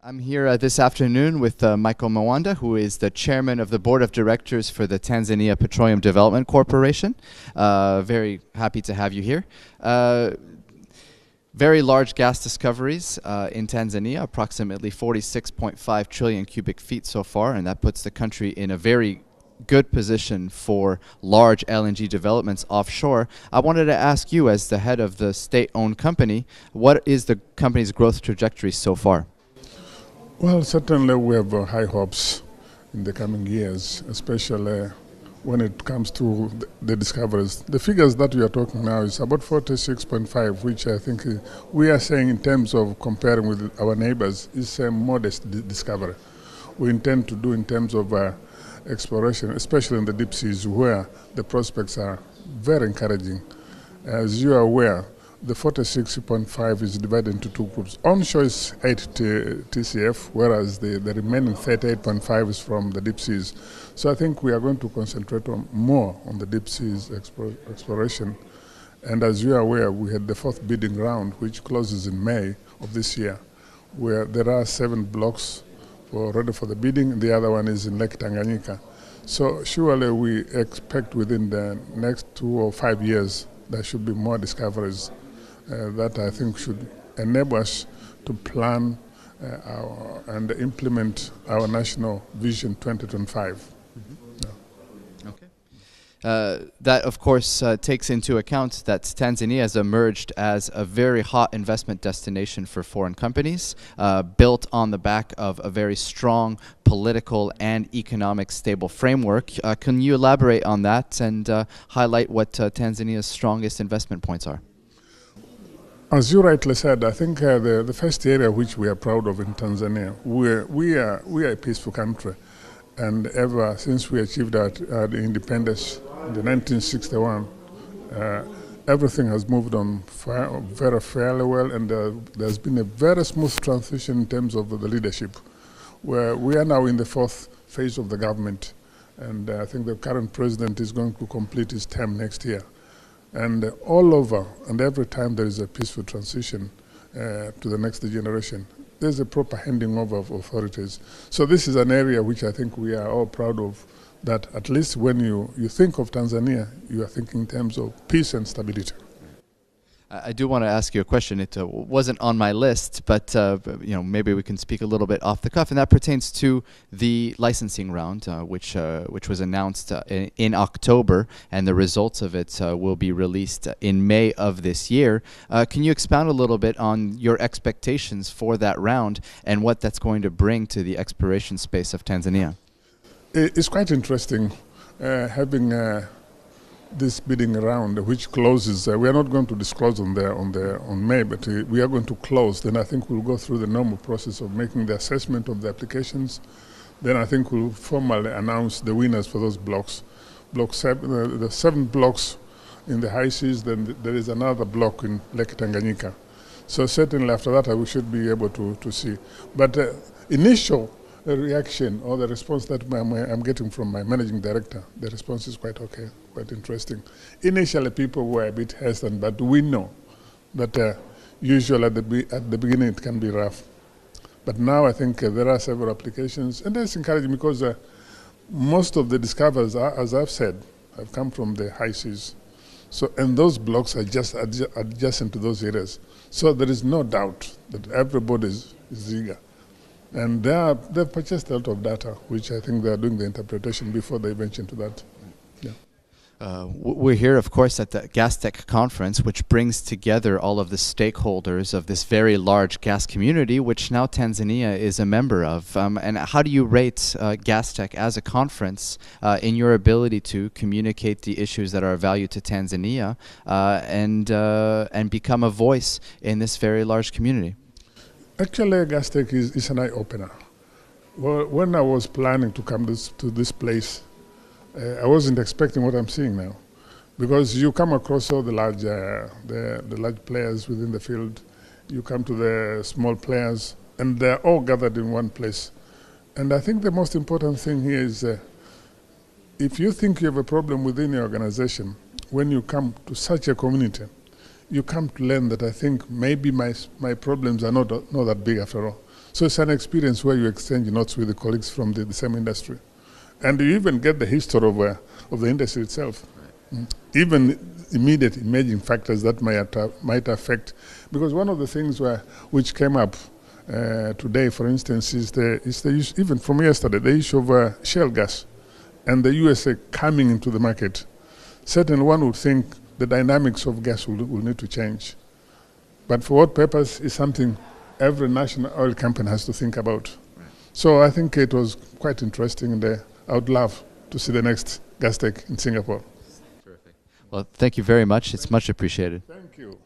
I'm here this afternoon with Michael Mwanda, who is the chairman of the board of directors for the Tanzania Petroleum Development Corporation. Very happy to have you here. Very large gas discoveries in Tanzania, approximately 46.5 trillion cubic feet so far, and that puts the country in a very good position for large LNG developments offshore. I wanted to ask you, as the head of the state-owned company, what is the company's growth trajectory so far? Well, certainly we have high hopes in the coming years, especially when it comes to the discoveries. The figures that we are talking now is about 46.5, which I think we are saying in terms of comparing with our neighbors is a modest discovery. We intend to do in terms of exploration, especially in the deep seas where the prospects are very encouraging. As you are aware, the 46.5 is divided into two groups. Onshore is 8 TCF, whereas the remaining 38.5 is from the deep seas. So I think we are going to concentrate more on the deep seas exploration. And as you are aware, we had the fourth bidding round, which closes in May of this year, where there are 7 blocks ready for the bidding, and the other one is in Lake Tanganyika. So surely we expect within the next 2 or 5 years there should be more discoveries that I think should enable us to plan and implement our National Vision 2025. Mm-hmm. Yeah. Okay. That, of course, takes into account that Tanzania has emerged as a very hot investment destination for foreign companies, built on the back of a very strong political and economic stable framework. Can you elaborate on that and highlight what Tanzania's strongest investment points are? As you rightly said, I think the first area which we are proud of in Tanzania, we are a peaceful country. And ever since we achieved our independence in 1961, everything has moved on very fairly well, and there's been a very smooth transition in terms of the leadership, where we are now in the 4th phase of the government, and I think the current president is going to complete his term next year. And all over, and every time there is a peaceful transition to the next generation, there's a proper handing over of authorities. So this is an area which I think we are all proud of, that at least when you think of Tanzania, you are thinking in terms of peace and stability. I do want to ask you a question. It wasn't on my list, but maybe we can speak a little bit off the cuff, and that pertains to the licensing round, which was announced in October, and the results of it will be released in May of this year. Can you expound a little bit on your expectations for that round and what that's going to bring to the exploration space of Tanzania? It's quite interesting having this bidding round, which closes. We are not going to disclose on May, but we are going to close. Then I think we'll go through the normal process of making the assessment of the applications. Then I think we'll formally announce the winners for those blocks. Block 7, the 7 blocks in the high seas. Then there is another block in Lake Tanganyika. So certainly after that, we should be able to see. But initial reaction or the response that I'm getting from my managing director, the response is quite okay, quite interesting. Initially, people were a bit hesitant, but we know that usually at the beginning it can be rough. But now I think there are several applications, and that's encouraging because most of the discoveries, as I've said, have come from the high seas. So, and those blocks are just adjacent to those areas. So there is no doubt that everybody is eager. And they've purchased a lot of data, which I think they are doing the interpretation before they venture into that. Yeah. We're here, of course, at the Gastech conference, which brings together all of the stakeholders of this very large gas community, which now Tanzania is a member of. And how do you rate Gastech as a conference in your ability to communicate the issues that are of value to Tanzania and become a voice in this very large community? Actually, Gastech is an eye-opener. Well, when I was planning to come to this place, I wasn't expecting what I'm seeing now, because you come across all the large players within the field, you come to the small players, and they're all gathered in one place. And I think the most important thing here is if you think you have a problem within your organization, when you come to such a community, you come to learn that I think maybe my problems are not that big after all. So it's an experience where you exchange notes with the colleagues from the same industry. And you even get the history of the industry itself. Right. Even immediate emerging factors that might affect. Because one of the things which came up today, for instance, is the issue, even from yesterday, the issue of shale gas and the USA coming into the market. Certainly one would think the dynamics of gas will need to change. But for what purpose is something every national oil company has to think about. Right. So I think it was quite interesting, and I would love to see the next Gastech in Singapore. Terrific. Well, thank you very much. It's much appreciated. Thank you.